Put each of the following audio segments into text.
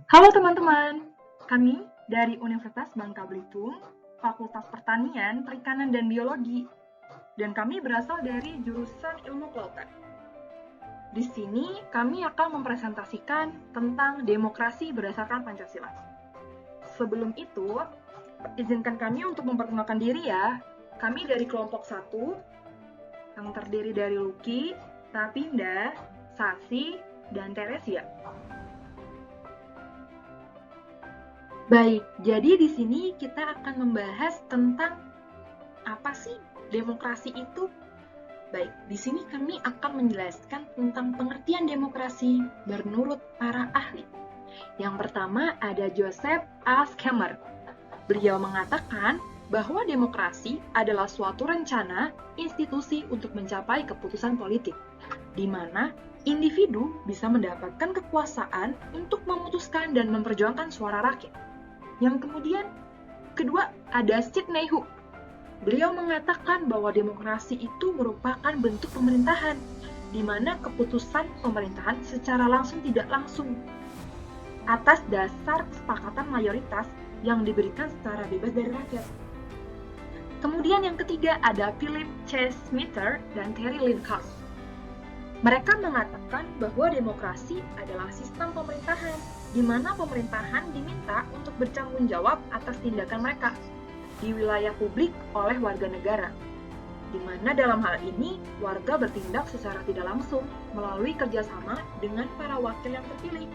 Halo teman-teman, kami dari Universitas Bangka Belitung, Fakultas Pertanian, Perikanan, dan Biologi, dan kami berasal dari jurusan Ilmu Kelautan. Di sini kami akan mempresentasikan tentang demokrasi berdasarkan Pancasila. Sebelum itu, izinkan kami untuk memperkenalkan diri ya. Kami dari kelompok 1, yang terdiri dari Lucky, Rapinda, Sasi, dan Teresia. Baik, jadi di sini kita akan membahas tentang apa sih demokrasi itu? Baik, di sini kami akan menjelaskan tentang pengertian demokrasi menurut para ahli. Yang pertama ada Joseph A. Schemer. Beliau mengatakan bahwa demokrasi adalah suatu rencana institusi untuk mencapai keputusan politik, di mana individu bisa mendapatkan kekuasaan untuk memutuskan dan memperjuangkan suara rakyat. Yang kemudian, kedua ada Sidney Hook. Beliau mengatakan bahwa demokrasi itu merupakan bentuk pemerintahan, di mana keputusan pemerintahan secara langsung tidak langsung, atas dasar kesepakatan mayoritas yang diberikan secara bebas dari rakyat. Kemudian yang ketiga ada Philip C. Smither dan Terry Lincoln. Mereka mengatakan bahwa demokrasi adalah sistem pemerintahan, di mana pemerintahan diminta untuk bertanggung jawab atas tindakan mereka di wilayah publik oleh warga negara, di mana dalam hal ini warga bertindak secara tidak langsung melalui kerjasama dengan para wakil yang terpilih.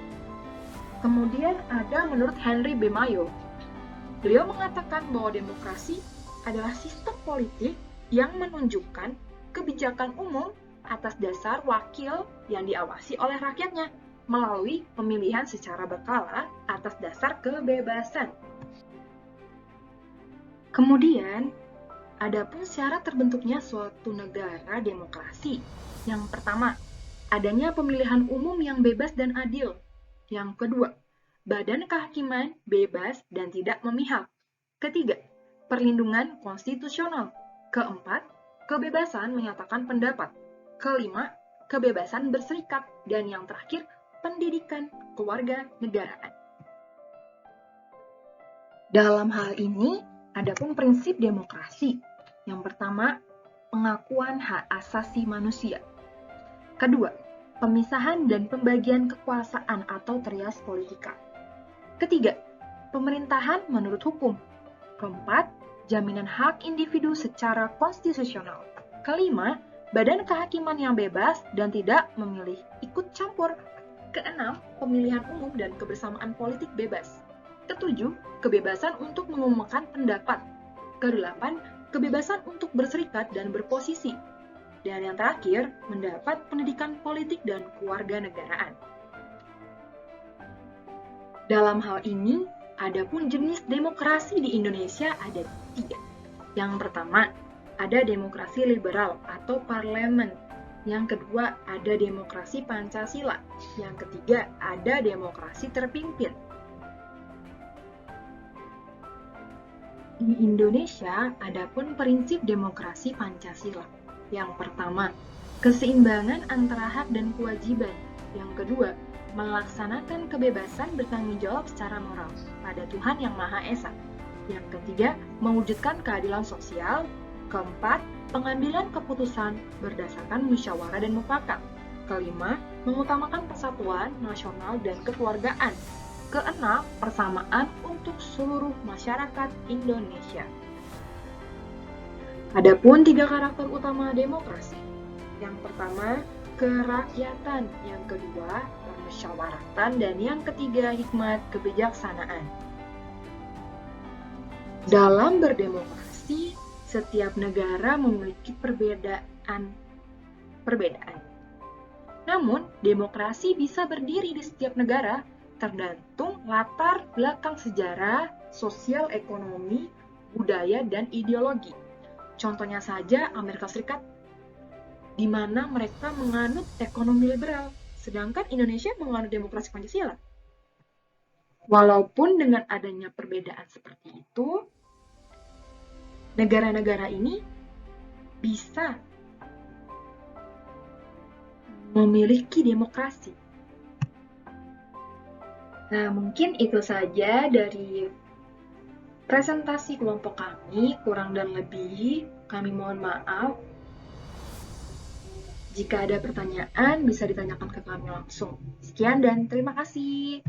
Kemudian ada menurut Henry B. Mayo. Beliau mengatakan bahwa demokrasi adalah sistem politik yang menunjukkan kebijakan umum atas dasar wakil yang diawasi oleh rakyatnya melalui pemilihan secara berkala atas dasar kebebasan. Kemudian, adapun syarat terbentuknya suatu negara demokrasi. Yang pertama, adanya pemilihan umum yang bebas dan adil. Yang kedua, badan kehakiman bebas dan tidak memihak. Ketiga, perlindungan konstitusional. Keempat, kebebasan menyatakan pendapat. Kelima, kebebasan berserikat. Dan yang terakhir, pendidikan kewarganegaraan. Dalam hal ini, adapun prinsip demokrasi. Yang pertama, pengakuan hak asasi manusia. Kedua, pemisahan dan pembagian kekuasaan atau trias politika. Ketiga, pemerintahan menurut hukum. Keempat, jaminan hak individu secara konstitusional. Kelima, badan kehakiman yang bebas dan tidak memilih ikut campur. Keenam, pemilihan umum dan kebersamaan politik bebas. Ketujuh, kebebasan untuk mengumumkan pendapat. Kedelapan, kebebasan untuk berserikat dan berposisi. Dan yang terakhir, mendapat pendidikan politik dan kewarganegaraan. Dalam hal ini, adapun jenis demokrasi di Indonesia ada 3. Yang pertama, ada demokrasi liberal atau parlemen. Yang kedua, ada demokrasi Pancasila. Yang ketiga, ada demokrasi terpimpin. Di Indonesia, adapun prinsip demokrasi Pancasila. Yang pertama, keseimbangan antara hak dan kewajiban. Yang kedua, melaksanakan kebebasan bertanggung jawab secara moral pada Tuhan Yang Maha Esa. Yang ketiga, mewujudkan keadilan sosial. Keempat, pengambilan keputusan berdasarkan musyawarah dan mufakat. Kelima, mengutamakan persatuan nasional dan kekeluargaan. Keenam, persamaan untuk seluruh masyarakat Indonesia. Adapun 3 karakter utama demokrasi. Yang pertama, kerakyatan. Yang kedua, permusyawaratan. Dan yang ketiga, hikmat kebijaksanaan. Dalam berdemokrasi, setiap negara memiliki perbedaan. Namun, demokrasi bisa berdiri di setiap negara tergantung latar belakang sejarah, sosial ekonomi, budaya, dan ideologi. Contohnya saja Amerika Serikat, di mana mereka menganut ekonomi liberal, sedangkan Indonesia menganut demokrasi Pancasila. Walaupun dengan adanya perbedaan seperti itu, negara-negara ini bisa memiliki demokrasi. Nah, mungkin itu saja dari presentasi kelompok kami, kurang dan lebih kami mohon maaf. Jika ada pertanyaan, bisa ditanyakan ke kami langsung. Sekian dan terima kasih.